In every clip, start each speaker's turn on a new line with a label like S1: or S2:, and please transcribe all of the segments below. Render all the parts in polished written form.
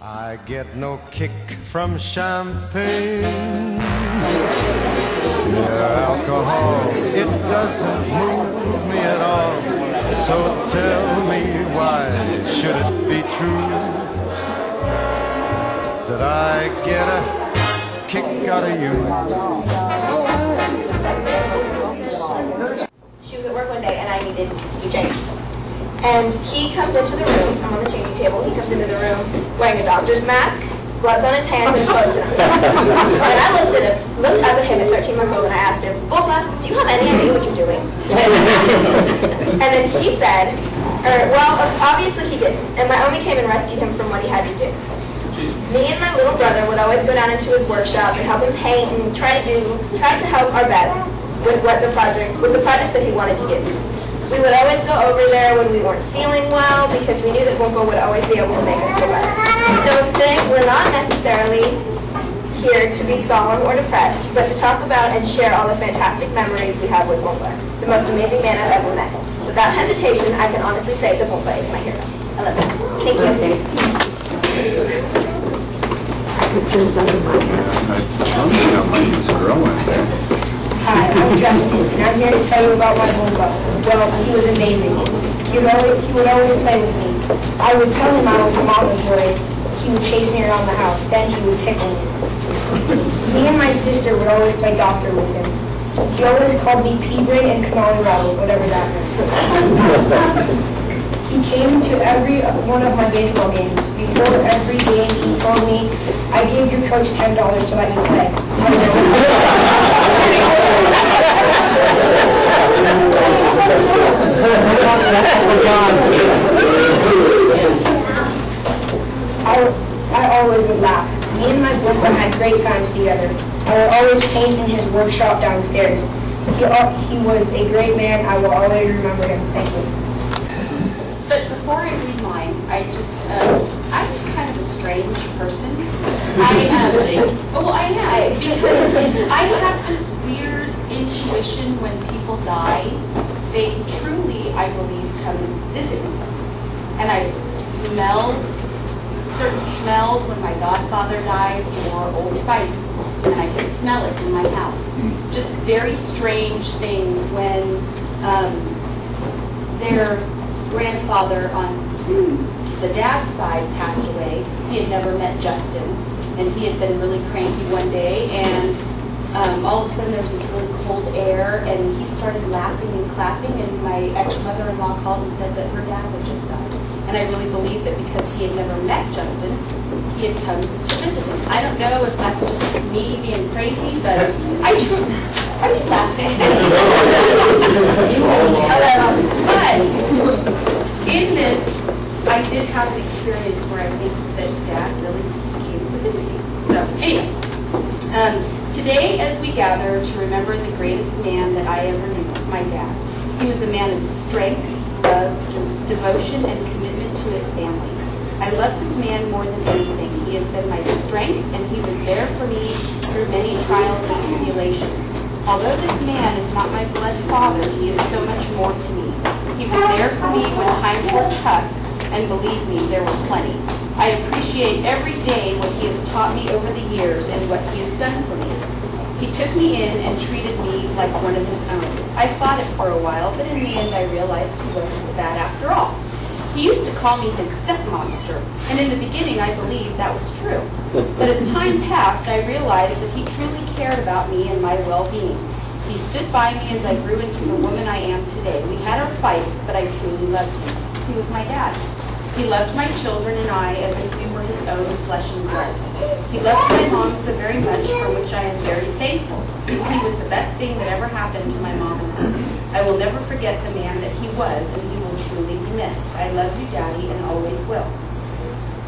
S1: I get no kick from champagne. Yeah, alcohol, it doesn't move me at all. So tell me, why should it be true that I get a kick out of you?
S2: She was at work one day and I needed to be changed. And he comes into the room, I'm on the changing table, he comes into the room wearing a doctor's mask, gloves on his hands, and a clothespin on his head. And I looked up at him at 13 months old and I asked him, Bola, do you have any idea what you're doing? And then he said, well, obviously he didn't. And my Omi came and rescued him from what he had to do. Me and my little brother would always go down into his workshop and help him paint and try to help our best with the projects that he wanted to get. We would always go over there when we weren't feeling well because we knew that Wumpa would always be able to make us feel better. So today we're not necessarily here to be solemn or depressed, but to talk about and share all the fantastic memories we have with Wumpa, the most amazing man I've ever met. Without hesitation, I can honestly say that Wumpa is my hero. I love him. Thank you.
S3: Hi, I'm Justin, and I'm here to tell you about my Wumpa. Well, he was amazing. He would always play with me. I would tell him I was a mama's boy. He would chase me around the house. Then he would tickle me. Me and my sister would always play doctor with him. He always called me P-Brain and Canali Waddle, whatever that meant. He came to every one of my baseball games. Before every game, he told me, I gave your coach $10 to let you play. I always would laugh. Me and my Wumpa had great times together. I would always paint in his workshop downstairs. He was a great man. I will always remember him. Thank you.
S4: But before I read mine, I'm kind of a strange person. I am, because I have this weird intuition when people die. They truly, I believe, come and visit me. And I've smelled certain smells when my godfather died or Old Spice, and I could smell it in my house. Just very strange things when their grandfather on the dad's side passed away. He had never met Justin, and he had been really cranky one day, and all of a sudden there was this little cold air, and he started laughing and clapping, and my ex-mother-in-law called and said that her dad had just died. And I really believe that because he had never met Justin, he had come to visit him. I don't know if that's just me being crazy, but I truly... Are you laughing? But in this, I did have the experience where I think that Dad really came to visit me. So anyway, today as we gather to remember the greatest man that I ever knew, my dad. He was a man of strength, love, devotion, and commitment to his family. I love this man more than anything. He has been my strength, and he was there for me through many trials and tribulations. Although this man is not my blood father, he is so much more to me. He was there for me when times were tough, and believe me, there were plenty. I appreciate every day what he has taught me over the years and what he has done for me. He took me in and treated me like one of his own. I fought it for a while, but in the end I realized he wasn't so bad after all. He used to call me his step monster, and in the beginning I believed that was true. But as time passed, I realized that he truly cared about me and my well-being. He stood by me as I grew into the woman I am today. We had our fights, but I truly loved him. He was my dad. He loved my children and I as if we were his own flesh and blood. He loved my mom so very much, for which I am very thankful. He was the best thing that ever happened to my mom and I. I will never forget the man that he was, and he will truly be missed. I love you, Daddy, and always will.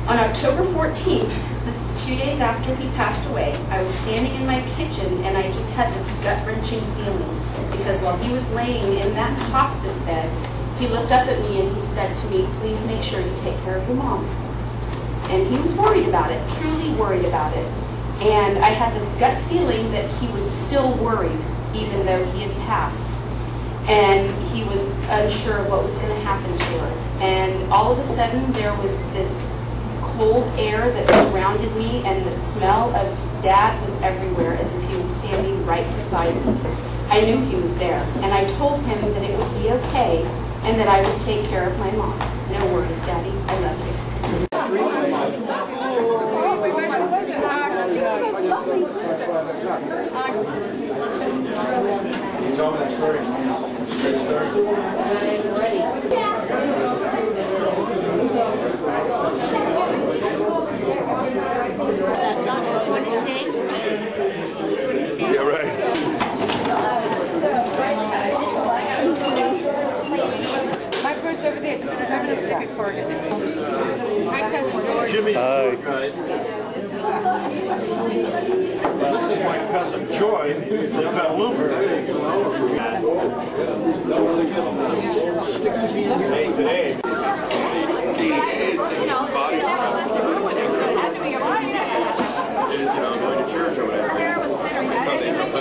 S4: On October 14th, this is 2 days after he passed away, I was standing in my kitchen and I just had this gut-wrenching feeling because while he was laying in that hospice bed, he looked up at me and he said to me, please make sure you take care of your mom. And he was worried about it, truly worried about it. And I had this gut feeling that he was still worried, even though he had passed. And he was unsure of what was going to happen to her. And all of a sudden, there was this cold air that surrounded me and the smell of Dad was everywhere, as if he was standing right beside me. I knew he was there, and I told him that it would be okay and that I would take care of my mom. No worries, Daddy. I love you.
S5: Yeah, right.
S6: My purse over there, just having a sticker cord in it. My cousin George.
S1: Jimmy's tour guide. This is my cousin Joy from Petaluma. Hey, today.
S5: He is, and his body is, going to church over there.
S4: So